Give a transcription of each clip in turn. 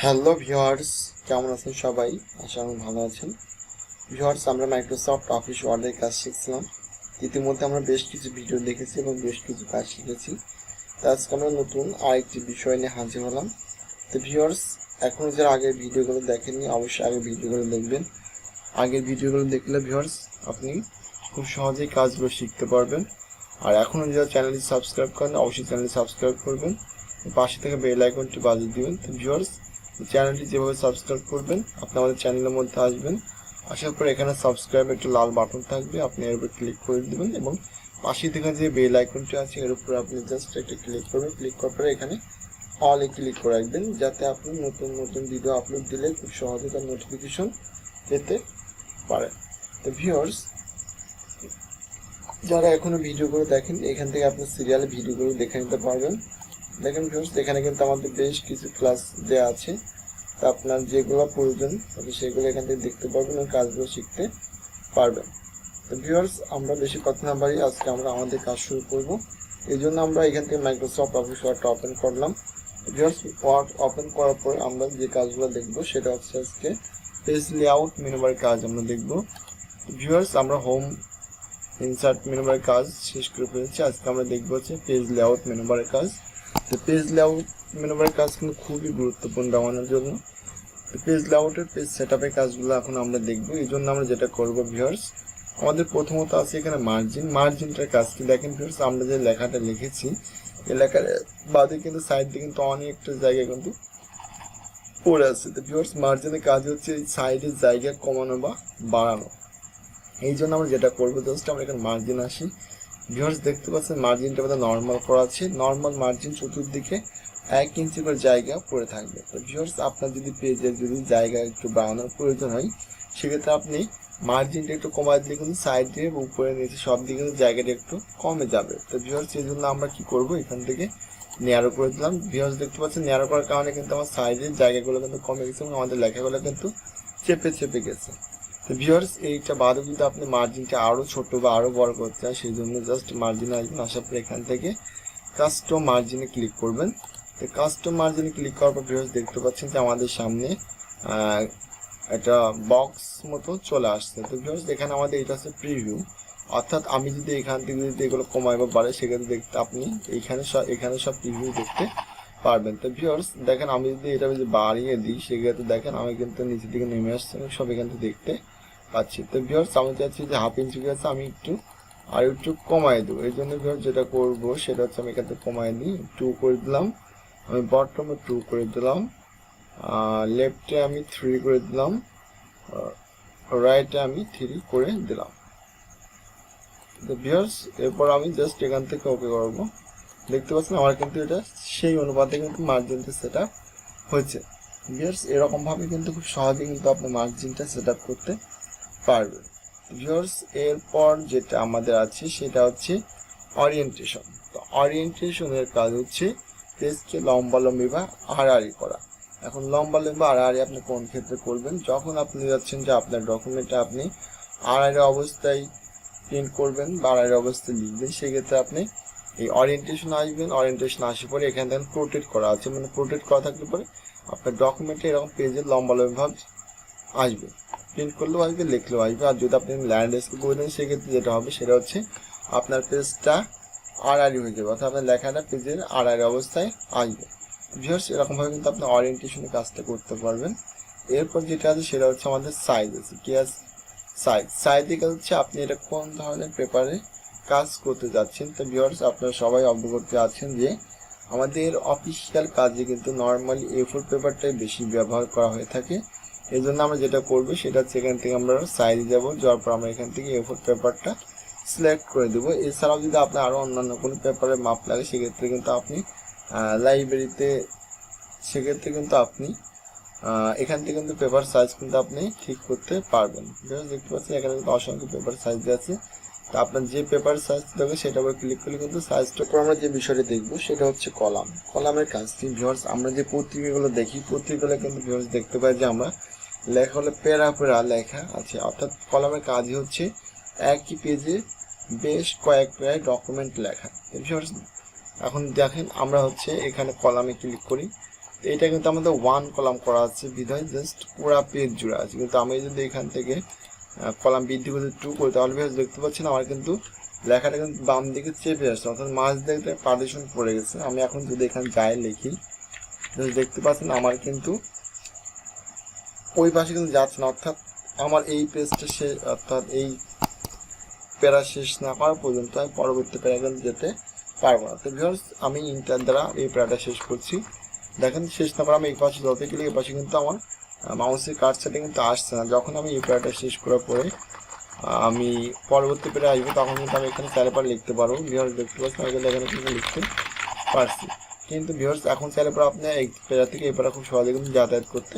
Hello viewers, কেমন আছেন সবাই? আশা করি ভালো আছেন। ভিউয়ার্স, আমরা মাইক্রোসফট অফিস ওয়ার্ডের কাজ শিখছিলাম। ইতিমধ্যে আমরা বেশ কিছু ভিডিও দেখেছি এবং বেশ কিছু কাজ শিখেছি। তো আজকে আমরা নতুন আরেকটি বিষয় নিয়ে হাজির হলাম। তো ভিউয়ার্স, এখনও যারা আগের ভিডিওগুলো দেখেননি অবশ্যই আগের ভিডিওগুলো দেখবেন। আগের ভিডিওগুলো দেখলে ভিউয়ার্স আপনি খুব সহজেই কাজগুলো শিখতে পারবেন। আর এখনও যারা চ্যানেলটি সাবস্ক্রাইব করেন অবশ্যই চ্যানেলটি সাবস্ক্রাইব করবেন, পাশে থেকে বেল আইকনটি বাজিয়ে দিবেন। তো ভিউয়ার্স, চ্যানেলটি যেভাবে সাবস্ক্রাইব করবেন আপনি আমাদের চ্যানেলের মধ্যে আসবেন, আসার পর এখানে সাবস্ক্রাইব একটা লাল বাটন থাকবে, আপনি এর উপর ক্লিক করে দেবেন এবং পাশে থেকে যে বেল আইকনটি আছে এর উপর আপনি জাস্ট একটা ক্লিক করবেন। ক্লিক করার পরে এখানে অলে ক্লিক করে রাখবেন, যাতে আপনি নতুন নতুন ভিডিও আপলোড দিলে খুব সহজে তার নোটিফিকেশন পেতে পারেন। তো ভিউয়ার্স, যারা এখনো ভিডিওগুলো দেখেন এখান থেকে আপনি সিরিয়ালে ভিডিওগুলো দেখে নিতে পারবেন। দেখেন ভিউয়ার্স, এখানে কিন্তু আমাদের বেশ কিছু ক্লাস দেওয়া আছে। তা আপনার যেগুলো প্রয়োজন আপনি সেগুলো এখান থেকে দেখতে পারবেন এবং কাজগুলো শিখতে পারবেন। তো ভিউয়ার্স, আমরা বেশি কথা না বাড়িয়ে আজকে আমরা আমাদের কাজ শুরু করব। এই জন্য আমরা এখান থেকে মাইক্রোসফট অফিস ওয়ার্ডটা ওপেন করলাম। ভিউয়ার্স, ওয়ার্ড ওপেন করার পর আমরা যে কাজগুলো দেখব সেটা হচ্ছে আজকে পেজ লেআউট মেনুবারের কাজ আমরা দেখব। ভিউয়ার্স, আমরা হোম ইনসার্ট মেনুবারের কাজ শেষ করে ফেলেছি। আজকে আমরা দেখব হচ্ছে পেজ লেআউট মেনুবারের কাজ। তো পেজ লেআউট মেনুবারের কাজ কিন্তু খুবই গুরুত্বপূর্ণ আমাদের জন্য। পেজ লেআউটের পেজ সেটআপের কাজগুলো এখন আমরা দেখব। এই জন্য আমরা যেটা করব ভিউয়ার্স, আমাদের প্রথমত আছে এখানে মার্জিনটার কাজ কি দেখেন ভিউয়ার্স, আমরা যে লেখাটা লিখেছি এই লেখার বাদে কিন্তু সাইড দিয়ে কিন্তু অনেকটা জায়গা কিন্তু পড়ে আছে। তো ভিউয়ার্স, মার্জিনের কাজ হচ্ছে এই সাইডের জায়গা কমানো বা বাড়ানো। এই জন্য আমরা যেটা করবো জাস্ট আমরা এখানে মার্জিন আসি। ভিউয়ার্স, দেখতে পাচ্ছেন মার্জিনটা আমাদের নর্মাল করা আছে। নর্মাল মার্জিন চতুর্দিকে 1 ইঞ্চি করে জায়গা পড়ে থাকবে। তো ভিউয়ার্স, আপনার যদি পেজের যদি জায়গা একটু বাড়ানোর প্রয়োজন হয় সেক্ষেত্রে আপনি মার্জিনটা একটু কমায় দিলে কিন্তু সাইডে উপরে নিচে সব দিকে কিন্তু জায়গাটা একটু কমে যাবে। তো ভিউয়ার্স, এই জন্য আমরা কি করব, এখান থেকে ন্যারো করে দিলাম। ভিউয়ার্স, দেখতে পাচ্ছেন ন্যারো করার কারণে কিন্তু আমার সাইডের জায়গাগুলো কিন্তু কমে গেছে এবং আমাদের লেখাগুলো কিন্তু চেপে গেছে। তো ভিউয়ার্স, এইটা বাদে যদি আপনি মার্জিনটা আরও ছোট বা আরও বড় করতে চান সেই জন্য জাস্ট মার্জিনে আসবেন, আসার পর এখান থেকে কাস্টম মার্জিনে ক্লিক করবেন। তো কাস্টম মার্জিনে ক্লিক করার পর ভিউয়ার্স দেখতে পাচ্ছেন যে আমাদের সামনে একটা বক্স মতো চলে আসছে। তো ভিউয়ার্স, এখানে আমাদের এটা হচ্ছে প্রিভিউ, অর্থাৎ আমি যদি এখান থেকে যদি এগুলো কমাই বা বাড়ে সেক্ষেত্রে দেখতে আপনি এখানে সব প্রিভিউ দেখতে পারবেন। তো ভিউয়ার্স দেখেন, আমি যদি এটা যদি বাড়িয়ে দিই সেক্ষেত্রে দেখেন আমি কিন্তু নিচের দিকে নেমে আসছে সব এখান থেকে দেখতে পাচ্ছি। তো ভিউয়ার্স, আমি চাচ্ছি যে হাফ ইঞ্চি গেছে আমি একটু কমাই দেবো। এই জন্য ভিউয়ার্স যেটা করবো সেটা হচ্ছে আমি এখান থেকে কমাই দিই, 2 করে দিলাম, আমি বটমে 2 করে দিলাম, লেফটে আমি 3 করে দিলাম, রাইটে আমি 3 করে দিলাম। তো ভিউয়ার্স, এরপর আমি জাস্ট এখান থেকে ওকে করবো। দেখতে পাচ্ছেন আমার কিন্তু এটা সেই অনুপাতে কিন্তু মার্জিনটা সেট আপ হয়েছে। ভিউয়ার্স, এরকমভাবে কিন্তু খুব সহজে কিন্তু আপনি মার্জিনটা সেট আপ করতে পারবেন। ভিউয়ার্স, এরপর যেটা আমাদের আছে সেটা হচ্ছে অরিয়েন্টেশন। তো অরিয়েন্টেশনের কাজ হচ্ছে পেজকে লম্বালম্বি বা আড়াআড়ি করা। এখন লম্বালম্বি আড়াআড়ি আপনি কোন ক্ষেত্রে করবেন, যখন আপনি যাচ্ছেন যে আপনার ডকুমেন্টে আপনি আড়াআড়ি অবস্থায় প্রিন্ট করবেন বা আড়াআড়ি অবস্থায় লিখবেন, সেক্ষেত্রে আপনি এই অরিয়েন্টেশন আসবেন। অরিয়েন্টেশন আসার পরে এখানে দেখেন প্রোটেক্ট করা আছে, মানে প্রোটেক্ট করা থাকলে পরে আপনার ডকুমেন্টে এরকম পেজের লম্বালম্বিভাবে আসবে, প্রিন্ট করলেও আসবে, লিখলেও আসবে। আর যদি আপনি ল্যান্ডস্কেপ করে দেন সেক্ষেত্রে যেটা হবে সেটা হচ্ছে আপনার পেজটা আড়াআড়ি হয়ে যাবে, অর্থাৎ আপনার লেখাটা পেজের আড়াআড়ি অবস্থায় আসবে। ভিউয়ার্স, এরকমভাবে কিন্তু আপনি অরিয়েন্টেশনের কাজটা করতে পারবেন। এরপর যেটা আছে সেটা হচ্ছে আমাদের সাইজ আছে, কি আছে সাইজে কাজ হচ্ছে আপনি এটা কোন ধরনের পেপারে কাজ করতে যাচ্ছেন। তো ভিউয়ার্স, আপনারা সবাই অবগত আছেন যে আমাদের অফিসিয়াল কাজে কিন্তু নর্মালি A4 পেপারটাই বেশি ব্যবহার করা হয়ে থাকে। এই জন্য আমরা যেটা করবো সেটা হচ্ছে এখান থেকে আমরা সাইজে যাবো, যাওয়ার পর আমরা এখান থেকে A4 পেপারটা সিলেক্ট করে দেবো। এছাড়াও যদি আপনার আরও অন্যান্য কোনো পেপারের মাপ লাগে সেক্ষেত্রে কিন্তু আপনি লাইব্রেরিতে সেক্ষেত্রে কিন্তু আপনি এখান থেকে কিন্তু পেপার সাইজ কিন্তু আপনি ঠিক করতে পারবেন। দেখতে পাচ্ছেন এখানে কিন্তু অসংখ্য পেপার সাইজ আছে। তো আপনার যে পেপার সাইজ দেবে সেটা উপর ক্লিক করলে কিন্তু সাইজটা পর আমরা যে বিষয়টা দেখবো সেটা হচ্ছে কলামের কাজ। ভিউয়ার্স, আমরা যে পত্রিকাগুলো দেখি পত্রিকাগুলো কিন্তু ভিউয়ার্স দেখতে পাই যে আমরা লেখা হলে প্যারা লেখা আছে, অর্থাৎ কলামের কাজই হচ্ছে একই পেজে বেশ কয়েকটা ডকুমেন্ট লেখা। ভিউয়ার্স, এখন দেখেন আমরা হচ্ছে এখানে কলামে ক্লিক করি, এটা কিন্তু আমাদের ওয়ান কলাম করা আছে বিধায় জাস্ট পুরা পেজ জুড়ে আছে, কিন্তু আমি যদি এখান থেকে কলাম বৃদ্ধি করে 2 করি তাহলে দেখতে পাচ্ছেন আমার কিন্তু লেখাটা কিন্তু বাম দিকে চেপে আসছে, অর্থাৎ মাঝ দিকে পার্টিশন পড়ে গেছে। আমি এখন যদি এখানে যাই লিখি দেখতে পাচ্ছেন আমার কিন্তু ওই পাশে কিন্তু যাচ্ছে না, অর্থাৎ আমার এই পেজটা শেষ, অর্থাৎ এই প্যারা শেষ না করা পর্যন্ত আমি পরবর্তী প্যারা কিন্তু যেতে পারবো না। তো ভিউয়ার্স আমি ইন্টার দ্বারা এই প্যারাটা শেষ করছি। দেখেন শেষ না করে আমি এই পাশে যত গেলে এই পাশে কিন্তু আমার মাউসের কার্সারটা কিন্তু আসছে না। যখন আমি এই প্যারাটা শেষ করার পরে আমি পরবর্তী প্যারা আসবো তখন কিন্তু আমি এখানে চাইলে পরে লিখতে পারবো। ভিউয়ার্স দেখতে পাচ্ছেন আমি কিন্তু এখানে কিন্তু লিখতে পারছি, কিন্তু ভিউয়ার্স এখন চাইলে পরে আপনি এই প্যারা থেকে এই প্যারা খুব সহজে কিন্তু যাতায়াত করতে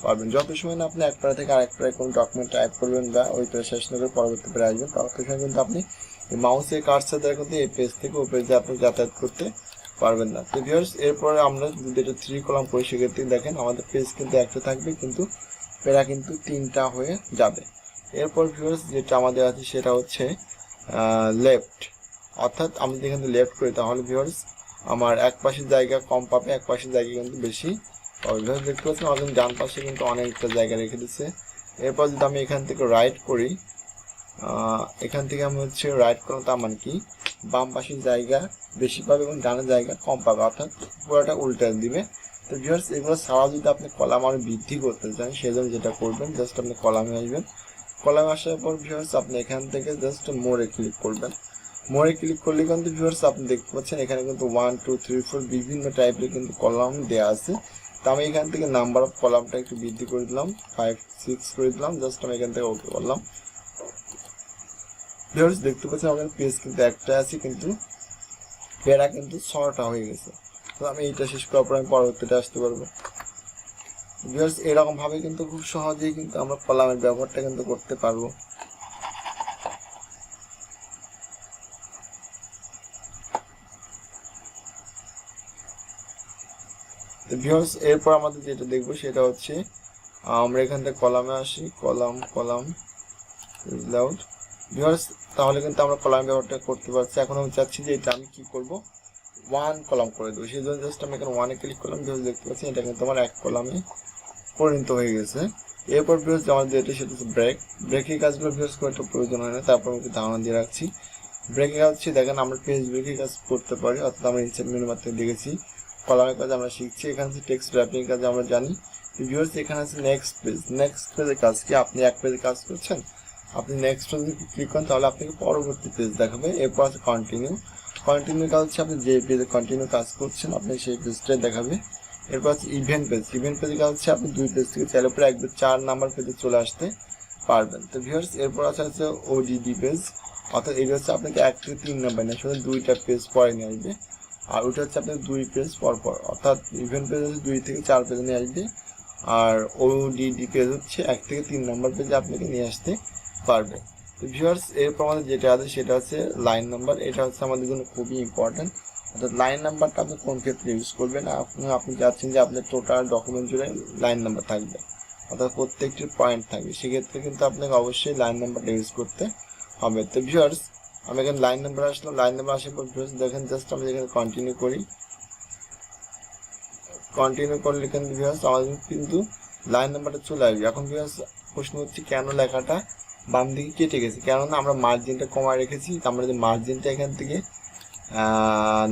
পারবেন। যত সময় না আপনি এক প্যারা থেকে আরেক প্যারায় কোনো ডকুমেন্ট টাইপ করবেন বা ওই প্যারা শেষ না করে পরবর্তী প্যারা আসবেন, তত সময় কিন্তু আপনি এই মাউসের কার্সার দ্বারা কিন্তু এই পেজ থেকে ওই পেজে আপনি যাতায়াত করতে পারবেন না। তো ভিউয়ার্স এরপরে আমরা যদি এটা 3 কলাম করি সেক্ষেত্রে দেখেন আমাদের পেজ কিন্তু একটা থাকবে কিন্তু প্যারা কিন্তু 3টা হয়ে যাবে। এরপর ভিউয়ার্স যেটা আমাদের আছে সেটা হচ্ছে লেফট, অর্থাৎ আমি যদি এখানে লেফট করি তাহলে ভিউয়ার্স আমার এক পাশের জায়গা কম পাবে, এক পাশের জায়গা কিন্তু বেশি পাবে। ভিউয়ার্স দেখতে পাচ্ছেন আমার ডান পাশে কিন্তু অনেকটা জায়গা রেখে দিচ্ছে। এরপর যদি আমি এখান থেকে রাইট করি, এখান থেকে আমি হচ্ছে রাইট করলাম, তার মানে কি বাম পাশের জায়গা বেশি পাবে এবং ডানের জায়গা কম পাবে, অর্থাৎ পুরোটা উল্টে দিবে। তো ভিউয়ার্স এগুলো ছাড়াও যদি আপনি কলাম আরো বৃদ্ধি করতে চান সেজন্য যেটা করবেন জাস্ট আপনি কলামে আসবেন। কলামে আসার পর ভিউয়ার্স আপনি এখান থেকে জাস্ট মোরে ক্লিক করবেন। মোরে ক্লিক করলে কিন্তু ভিউয়ার্স আপনি দেখতে পাচ্ছেন এখানে কিন্তু 1 2 3 4 বিভিন্ন টাইপের কিন্তু কলাম দেওয়া আছে। তো আমি এখান থেকে নাম্বার অফ কলামটা একটু বৃদ্ধি করে দিলাম, 5 6 করে দিলাম, জাস্ট আমি এখান থেকে ওকে করলাম। ভিউয়ার্স দেখতে পাচ্ছেন আমাদের পেজ কিন্তু একটা আছে কিন্তু প্যারা কিন্তু 6টা হয়ে গেছে। তো আমি এইটা শেষ করার পর আমি পরবর্তীটা আসতে পারবো। ভিউয়ার্স এরকম ভাবে কিন্তু খুব সহজেই কিন্তু আমরা কলামের ব্যবহারটা কিন্তু করতে পারবো। তো ভিউয়ার্স এরপর আমাদের যেটা দেখবো সেটা হচ্ছে আমরা এখান থেকে কলামে আসি, কলাম উইদাউট ভিউয়ার্স, তাহলে কিন্তু আমরা কলাম ব্যবহারটা করতে পারছি। এখন আমি চাচ্ছি যে এটা আমি কি করব 1 কলাম করে দেবো, সেই জন্য জাস্ট আমি এখানে 1-এ ক্লিক করলাম। ভিউয়ার্স দেখতে পাচ্ছি এটা কিন্তু আমার 1 কলামে পরিণত হয়ে গেছে। এরপর ভিউয়ার্স আমাদের যেটা সেটা হচ্ছে ব্রেকের কাজগুলো ভিউয়ার্স করে একটা প্রয়োজন হয় না, তারপর আমি ধারণা দিয়ে রাখছি। ব্রেকের কাজ হচ্ছে দেখেন আমরা পেজ ব্রেকের কাজ করতে পারি, অর্থাৎ আমরা ইনসার্ট মেনু বার থেকে দেখেছি। কলামের কাজ আমরা শিখছি, এখানে হচ্ছে টেক্সট র্যাপিং কাজ আমরা জানি। ভিউয়ার্স এখানে আছে নেক্সট পেজের কাজ কি, আপনি এক পেজে কাজ করছেন, আপনি নেক্সট পেজে ক্লিক করেন তাহলে আপনাকে পরবর্তী পেজ দেখাবে। এরপর আছে কন্টিনিউ কাজ হচ্ছে আপনি যে পেজে কন্টিনিউ কাজ করছেন আপনি সেই পেজটাই দেখাবে। এরপর আছে ইভেন্ট পেজের কাজ হচ্ছে আপনি 2 পেজ থেকে চাইলে পরে একবার 4 নাম্বার পেজে চলে আসতে পারবেন। তো ভিউয়ার্স এরপর আছে ওডিডি পেজ, অর্থাৎ এটা হচ্ছে আপনাকে 1 থেকে 3 নাম্বার নেই, শুধু 2টা পেজ পরে নিয়ে আসবে। আর ওটা হচ্ছে আপনার 2 পেজ পর, অর্থাৎ ইভেন্ট পেজ হচ্ছে 2 থেকে 4 পেজ নিয়ে আসবে, আর ওডিডি পেজ হচ্ছে 1 থেকে 3 নাম্বার পেজে আপনাকে নিয়ে আসতে পারবে। তো ভিউয়ার্স এরপর আমাদের যেটা আছে সেটা হচ্ছে লাইন নাম্বার, এটা হচ্ছে আমাদের জন্য খুবই ইম্পর্টেন্ট। অর্থাৎ লাইন নাম্বারটা আপনি কোন ক্ষেত্রে ইউজ করবেন, আপনি চাচ্ছেন যে আপনার টোটাল ডকুমেন্ট জুড়ে লাইন নাম্বার থাকবে, অর্থাৎ প্রত্যেকটি পয়েন্ট থাকবে, সেক্ষেত্রে কিন্তু আপনাকে অবশ্যই লাইন নাম্বারটা ইউজ করতে হবে। তো ভিউয়ার্স আমি এখানে লাইন নাম্বার আসলাম, লাইন নাম্বার আসার পর ভিউয়ার্স দেখেন জাস্ট আমি এখানে কন্টিনিউ করলে কিন্তু ভিউয়ার্স আমাদের কিন্তু লাইন নাম্বারটা চলে আসবে। এখন ভিউয়ার্স প্রশ্ন হচ্ছে কেন লেখাটা বাম দিকে কেটে গেছে, কেননা আমরা মার্জিনটা কমায় রেখেছি। আমরা যদি মার্জিনটা এখান থেকে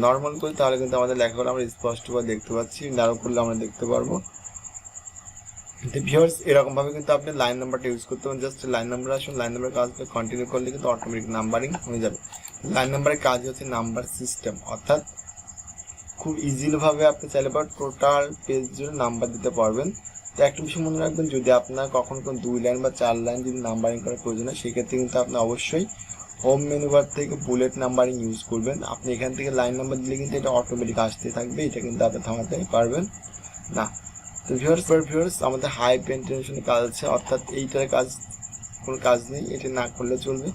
নর্মাল করি তাহলে কিন্তু আমাদের লেখাগুলো আমরা স্পষ্টভাবে দেখতে পাচ্ছি, নারো করলে আমরা দেখতে পারবো। তো ভিউয়ার্স এরকম ভাবে কিন্তু আপনি লাইন নাম্বারটা ইউজ করতে পারেন। জাস্ট লাইন নাম্বার আসুন, লাইন নাম্বার কাজ কন্টিনিউ করলে কিন্তু অটোমেটিক নাম্বারিং হয়ে যাবে। লাইন নাম্বারের কাজ হচ্ছে নাম্বার সিস্টেম, অর্থাৎ খুব ইজিলি ভাবে আপনি চাইলে পর টোটাল পেজ জুড়ে নাম্বার দিতে পারবেন। তো একটা বিষয় মনে রাখবেন, যদি আপনার কখনো কোনো 2 লাইন বা 4 লাইন যদি নাম্বারিং করার প্রয়োজন হয় সেক্ষেত্রে কিন্তু আপনি অবশ্যই হোম মেনু বার থেকে বুলেট নাম্বারিং ইউজ করবেন। আপনি এখান থেকে লাইন নাম্বার দিলে কিন্তু এটা অটোমেটিক আসতে থাকবে, এটা কিন্তু আপনি থামাতে পারবেন না। তো ভিউয়ার্স আমাদের হাই পেন্টেশনের কাজ আছে, অর্থাৎ এইটার কাজ কোনো কাজ নেই, এটা না করলে চলবে।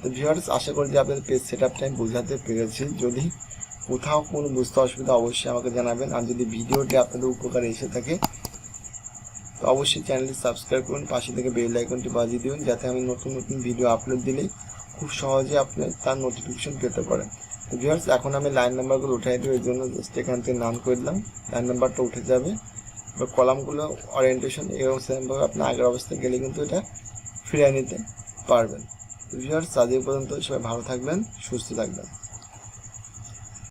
তো ভিউয়ার্স আশা করি যে আপনাদের পেজ সেটআপটা আমি বোঝাতে পেরেছি। যদি কোথাও কোনো বুঝতে অসুবিধা অবশ্যই আমাকে জানাবেন, আর যদি ভিডিওটি আপনাদের উপকারে এসে থাকে তো অবশ্যই চ্যানেলটি সাবস্ক্রাইব করুন, পাশে থেকে বেল আইকনটি বাজিয়ে দিন, যাতে আমি নতুন ভিডিও আপলোড দিলেই খুব সহজে আপনি তার নোটিফিকেশন পেতে পারেন। তো ভিউয়ার্স এখন আমি লাইন নাম্বারগুলো উঠাই দিই, ওই জন্য জাস্ট এখান থেকে নান করে দিলাম, লাইন নাম্বারটা উঠে যাবে। এবার কলামগুলো ওরিয়েন্টেশন এরকম সেমভাবে আপনি আগের অবস্থায় গেলে কিন্তু এটা ফিরিয়ে নিতে পারবেন। ভিউয়ার্স আজ এই পর্যন্ত, সবাই ভালো থাকবেন, সুস্থ থাকবেন।